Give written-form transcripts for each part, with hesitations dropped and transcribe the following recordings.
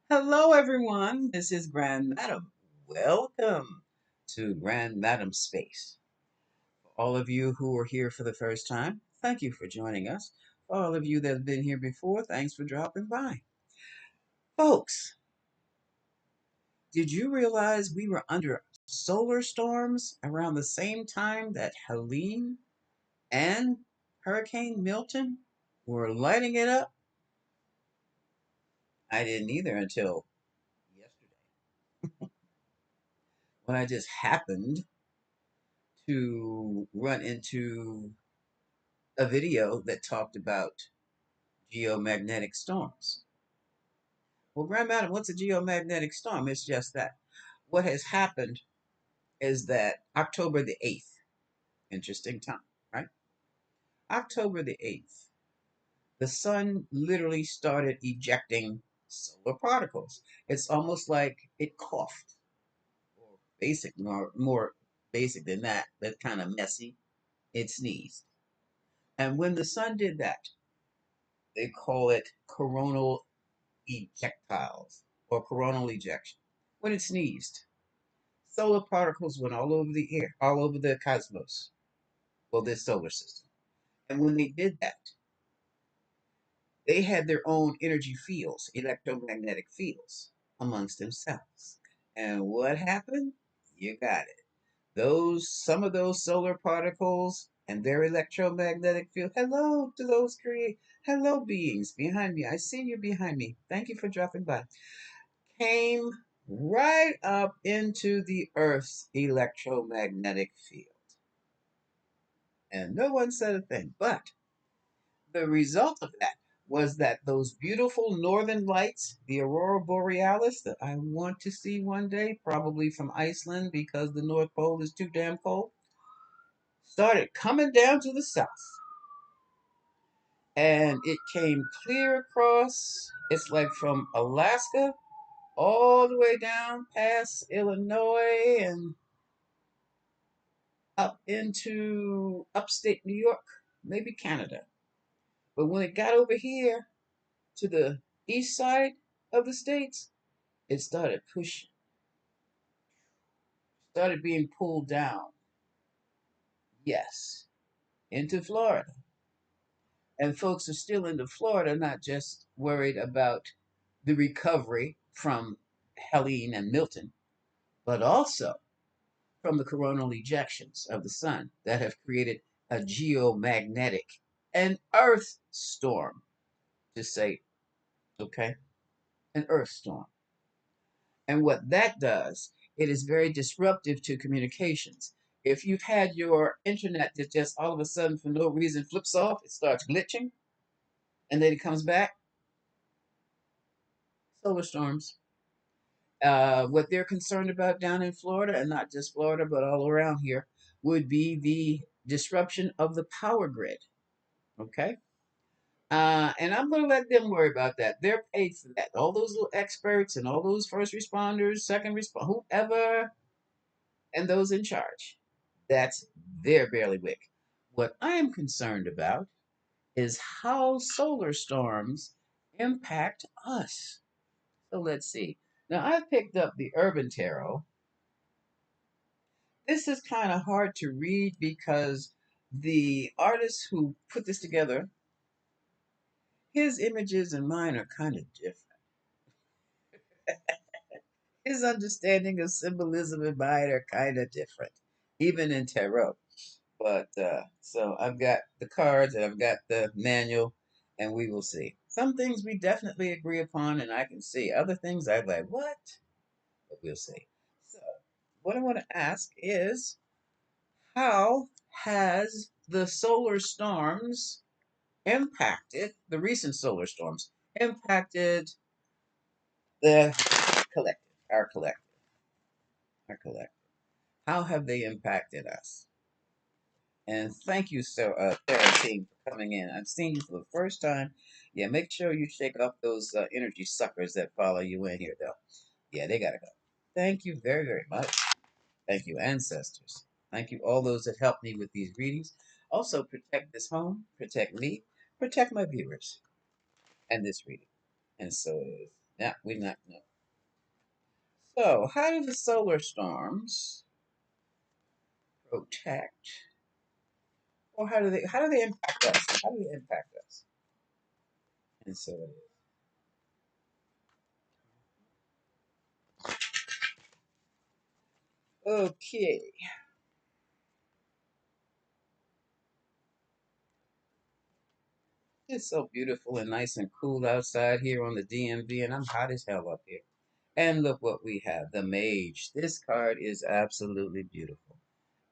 Hello, everyone. This is Grand Madam. Welcome to Grand Madam Space. For all of you who are here for the first time, thank you for joining us. For all of you that have been here before, thanks for dropping by. Folks, did you realize we were under solar storms around the same time that Helene and Hurricane Milton were lighting it up? I didn't either until yesterday when I just happened to run into a video that talked about geomagnetic storms. Well, Grand Madam, what's a geomagnetic storm? It's just that. What has happened is that October the 8th, interesting time, right? October the 8th, the sun literally started ejecting solar particles. It's almost like it coughed, or more basic than that, but kind of messy. It sneezed. And when the sun did that, they call it coronal ejectiles or coronal ejection. When it sneezed, solar particles went all over the air, all over the cosmos, or this solar system. And when they did that, they had their own energy fields, electromagnetic fields amongst themselves. And what happened? You got it. Those some of those solar particles and their electromagnetic field. Hello to those create hello beings behind me. I see you behind me. Thank you for dropping by. Came right up into the Earth's electromagnetic field. And no one said a thing. But the result of that was that those beautiful northern lights, the aurora borealis that I want to see one day, probably from Iceland because the North Pole is too damn cold, started coming down to the south. And it came clear across, it's like from Alaska all the way down past Illinois and up into upstate New York, maybe Canada. But when it got over here to the east side of the states, it started pushing, started being pulled down. Yes, into Florida. And folks are still into Florida, not just worried about the recovery from Helene and Milton, but also from the coronal ejections of the sun that have created a geomagnetic and earth storm, to say, okay, an earth storm. And what that does, it is very disruptive to communications. If you've had your internet that just all of a sudden, for no reason, flips off, it starts glitching, and then it comes back, solar storms. What they're concerned about down in Florida, and not just Florida, but all around here, would be the disruption of the power grid. Okay. And I'm going to let them worry about that. They're paid for that. All those little experts and all those first responders, second responders, whoever, and those in charge. That's their bailiwick. What I am concerned about is how solar storms impact us. So let's see. Now, I've picked up the Urban Tarot. This is kind of hard to read because the artist who put this together, his images and mine are kind of different. His understanding of symbolism and mine are kind of different, even in tarot. But so I've got the cards and I've got the manual, and we will see. Some things we definitely agree upon, and I can see. Other things I'm like, what? But we'll see. So, what I want to ask is, how has the solar storms impacted, the recent solar storms, impacted the collective, our collective, our collective? How have they impacted us? And thank you, Sarah team, for coming in. I've seen you for the first time. Yeah, make sure you shake off those energy suckers that follow you in here, though. Yeah, they gotta go. Thank you very, very much. Thank you, ancestors. Thank you, all those that helped me with these readings. Also, protect this home, protect me, protect my viewers, and this reading. And so it is. Yeah, we not know. So, how do the solar storms protect, or how do they impact us? How do they impact us? And so it is. Okay, it's so beautiful and nice and cool outside here on the DMV, and I'm hot as hell up here. And look what we have, the Mage. This card is absolutely beautiful.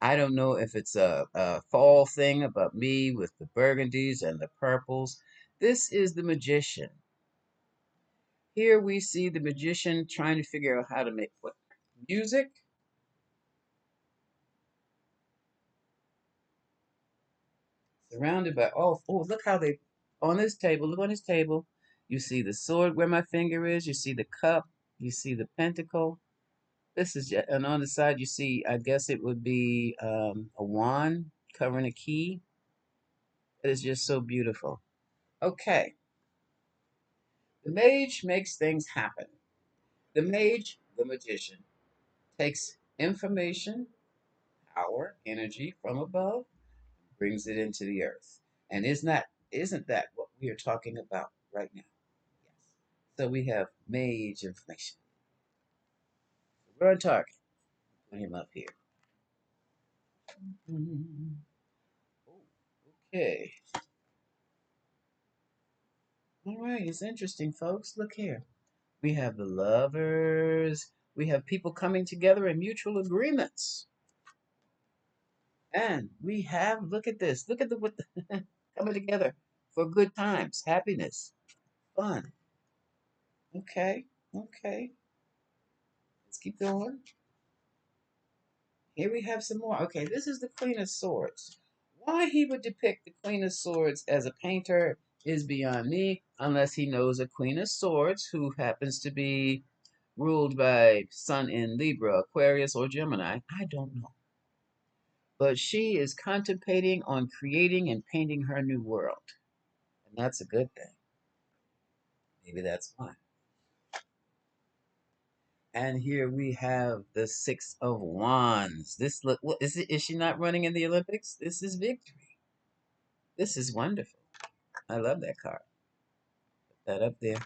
I don't know if it's a fall thing about me with the burgundies and the purples. This is the Magician. Here we see the magician trying to figure out how to make what music, surrounded by look how they on this table. Look on this table. You see the sword where my finger is. You see the cup. You see the pentacle. This is just, and on the side you see. I guess it would be a wand covering a key. It is just so beautiful. Okay, the mage makes things happen. The mage, the magician, takes information, power, energy from above, brings it into the earth. And isn't that what we are talking about right now? Yes. So we have mage information. We're on target. Put him up here. Mhm. Okay. All right. It's interesting, folks. Look here. We have the lovers. We have people coming together in mutual agreements. And we have, look at this. Look at the what coming together for good times, happiness, fun. Okay. Okay. Let's keep going. Here we have some more. Okay, this is the Queen of Swords. Why he would depict the Queen of Swords as a painter is beyond me, unless he knows a Queen of Swords who happens to be ruled by Sun in Libra, Aquarius, or Gemini. I don't know. But she is contemplating on creating and painting her new world. And that's a good thing. Maybe that's why. And here we have the Six of Wands. This look, what is it? Is she not running in the Olympics? This is victory. This is wonderful. I love that card. Put that up there.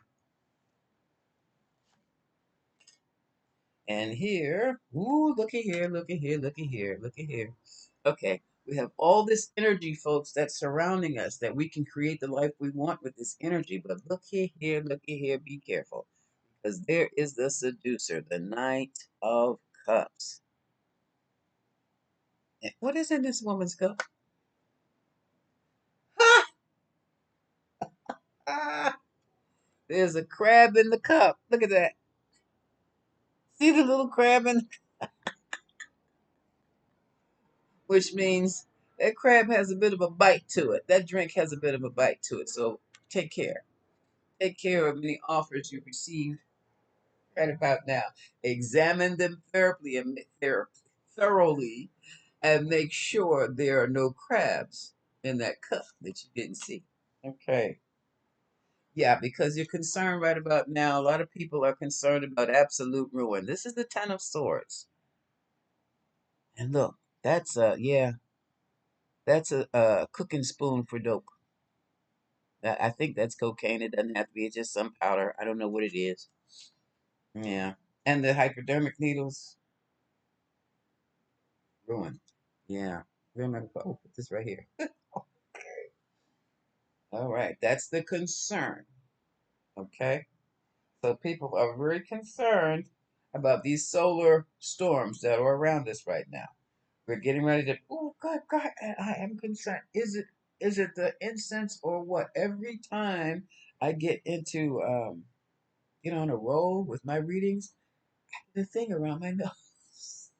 And here, ooh, looky here, looky here, looky here, looky here. Okay, we have all this energy, folks, that's surrounding us that we can create the life we want with this energy. But looky here, be careful. Because there is the seducer, the Knight of Cups. And what is in this woman's cup? Ah, there's a crab in the cup. Look at that. See the little crab in, which means that crab has a bit of a bite to it. That drink has a bit of a bite to it. So take care. Take care of any offers you receive right about now. Examine them thoroughly and make sure there are no crabs in that cup that you didn't see. Okay. Yeah, because you're concerned right about now. A lot of people are concerned about absolute ruin. This is the Ten of Swords. And look, that's a cooking spoon for dope. I think that's cocaine. It doesn't have to be. It's just some powder. I don't know what it is. Yeah. And the hypodermic needles, ruin. Yeah. Remember, oh, put this right here. All right. That's the concern. Okay. So people are very concerned about these solar storms that are around us right now. We're getting ready to. Oh God, God, I am concerned. Is it the incense or what? Every time I get on a roll with my readings, the thing around my nose,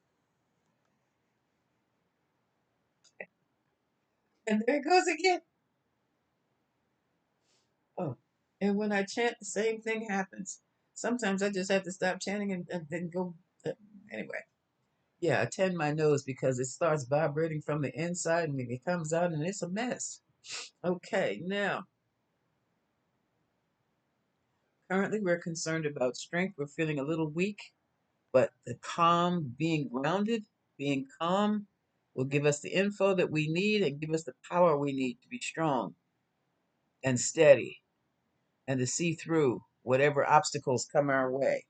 and there it goes again. Oh, and when I chant, the same thing happens. Sometimes I just have to stop chanting and then go. Anyway, yeah, I tend my nose because it starts vibrating from the inside and it comes out and it's a mess. Okay, now Currently, we're concerned about strength. We're feeling a little weak, but the calm, being grounded, being calm will give us the info that we need and give us the power we need to be strong and steady and to see through whatever obstacles come our way.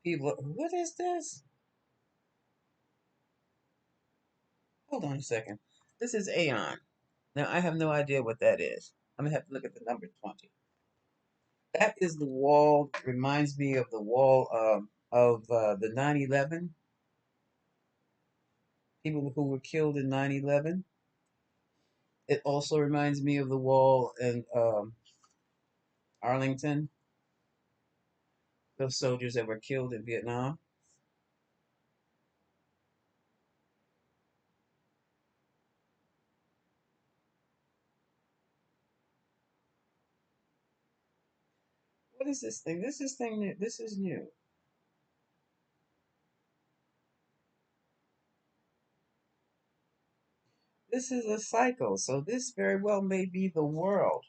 People, what is this? Hold on a second. This is Aeon. Now, I have no idea what that is. I'm going to have to look at the number 20. That is the wall. Reminds me of the wall of the 9/11 people who were killed in 9/11. It also reminds me of the wall in Arlington, those soldiers that were killed in Vietnam. What is this thing? This is thing new. This is new. This is a cycle. So this very well may be the world.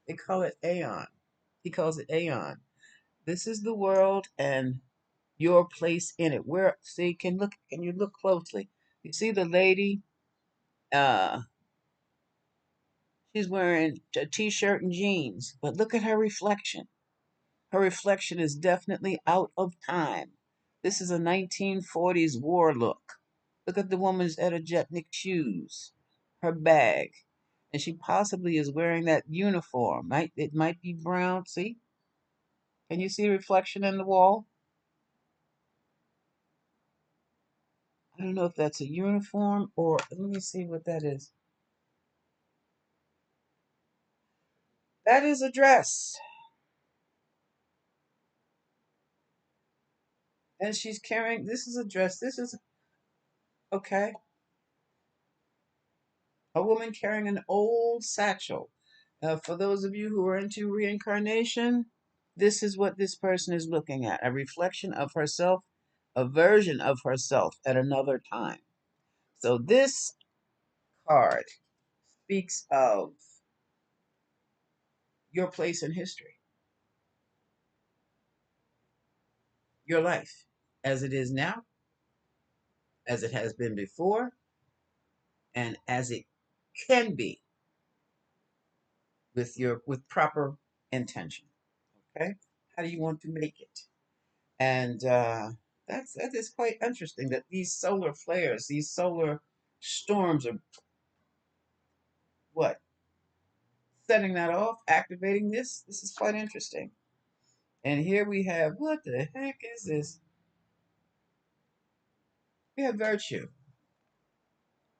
They call it Aeon. He calls it Aeon. This is the world and your place in it. Where see, can you look closely? You see the lady, uh, she's wearing a t-shirt and jeans, but look at her reflection. Her reflection is definitely out of time. This is a 1940s war look. Look at the woman's energetic shoes, her bag, and she possibly is wearing that uniform. It might be brown. See? Can you see the reflection in the wall? I don't know if that's a uniform or let me see what that is. That is a dress. And she's carrying this is a dress. This is okay. A woman carrying an old satchel. For those of you who are into reincarnation, this is what this person is looking at, a reflection of herself, a version of herself at another time. So this card speaks of your place in history, your life as it is now, as it has been before, and as it can be with proper intention. Okay? How do you want to make it? And that is quite interesting that these solar flares, these solar storms are what setting that off, activating this. This is quite interesting. And here we have what the heck is this? We have virtue,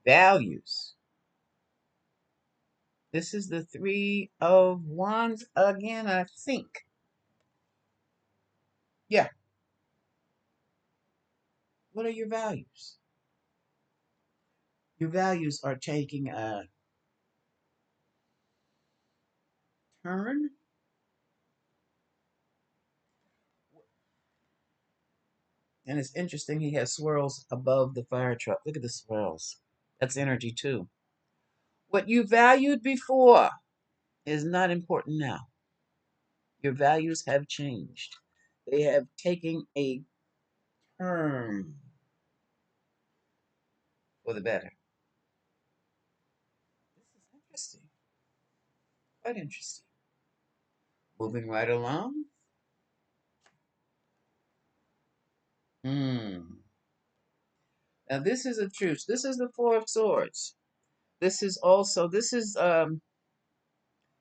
values. This is the three of wands again, I think. Yeah. What are your values? Your values are taking a turn. And it's interesting, he has swirls above the fire truck. Look at the swirls. That's energy too. What you valued before is not important now. Your values have changed. They have taken a turn for the better. This is interesting. Quite interesting. Moving right along. Hmm. Now this is a truce. This is the Four of Swords. This is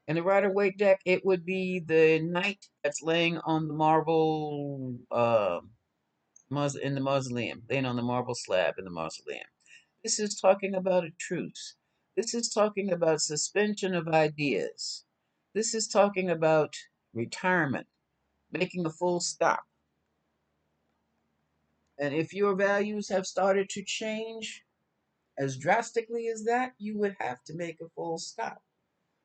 in the Rider Waite deck, it would be the knight that's laying on the marble in the mausoleum, laying on the marble slab in the mausoleum. This is talking about a truce. This is talking about suspension of ideas. This is talking about retirement, making a full stop. And if your values have started to change as drastically as that, you would have to make a full stop.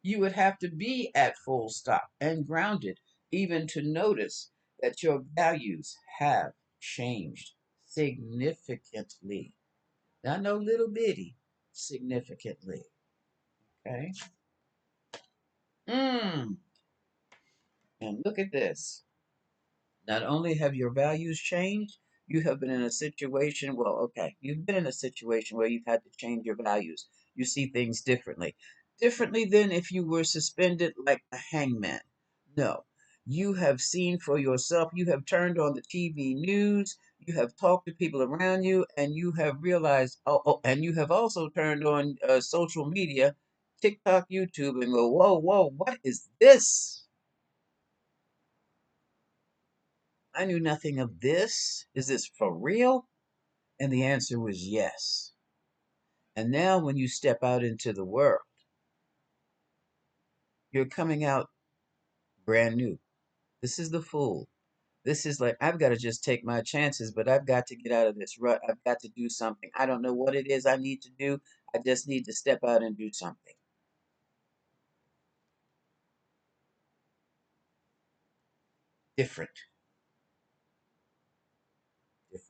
You would have to be at full stop and grounded, even to notice that your values have changed significantly. Not no little bitty. significantly. Okay. Mm. And look at this. Not only have your values changed, you have been in a situation, well, okay, you've been in a situation where you've had to change your values. You see things differently. Differently than if you were suspended like a hangman. No, you have seen for yourself, you have turned on the TV news, you have talked to people around you, and you have realized, and you have also turned on social media, TikTok, YouTube, and go, whoa, whoa, what is this? I knew nothing of this. Is this for real? And the answer was yes. And now, when you step out into the world, you're coming out brand new. This is the fool. This is like, I've got to just take my chances, but I've got to get out of this rut. I've got to do something. I don't know what it is I need to do. I just need to step out and do something different. Different.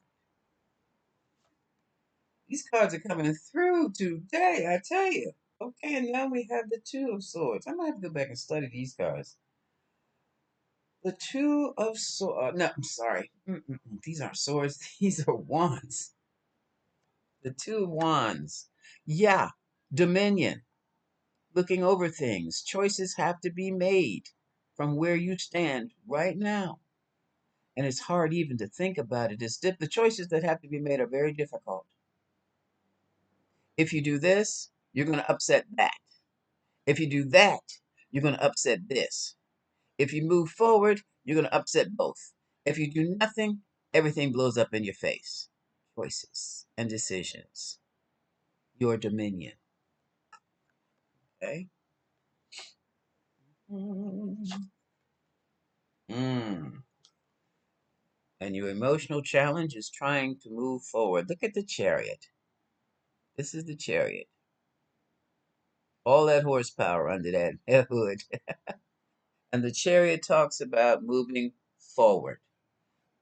These cards are coming through today, I tell you. Okay, and now we have the Two of Swords. I might have to go back and study these cards. The Two of Swords. No, I'm sorry. These aren't swords. These are wands. The Two of Wands. Yeah, dominion. Looking over things. Choices have to be made from where you stand right now. And it's hard even to think about it. The choices that have to be made are very difficult. If you do this, you're going to upset that. If you do that, you're going to upset this. If you move forward, you're going to upset both. If you do nothing, everything blows up in your face. Choices and decisions. Your dominion. Okay? Mm. And your emotional challenge is trying to move forward. Look at the chariot. This is the chariot. All that horsepower under that hood. And the chariot talks about moving forward,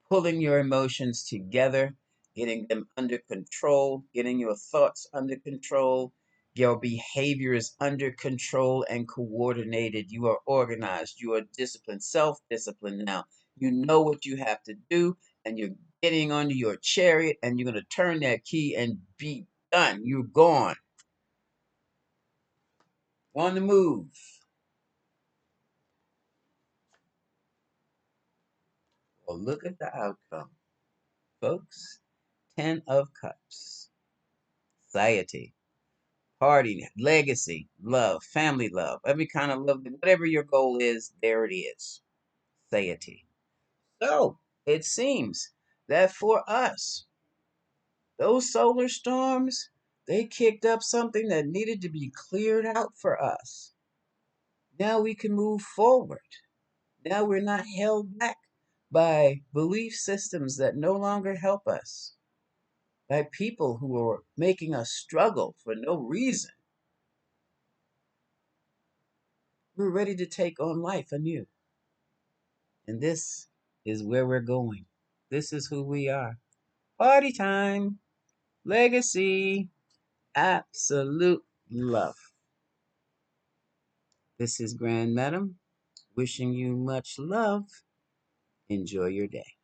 pulling your emotions together, getting them under control, getting your thoughts under control, your behavior is under control and coordinated. You are organized, you are disciplined, self disciplined now. You know what you have to do, and you're getting onto your chariot, and you're going to turn that key and be done. You're gone, on the move. Well, look at the outcome, folks. 10 of Cups, society. Party, legacy, love, family love, every kind of love, whatever your goal is, there it is. Satiety. So it seems that for us, those solar storms, they kicked up something that needed to be cleared out for us. Now we can move forward. Now we're not held back by belief systems that no longer help us, by people who are making us struggle for no reason. We're ready to take on life anew. And this is where we're going. This is who we are. Party time, legacy, absolute love. This is Grand Madam wishing you much love. Enjoy your day.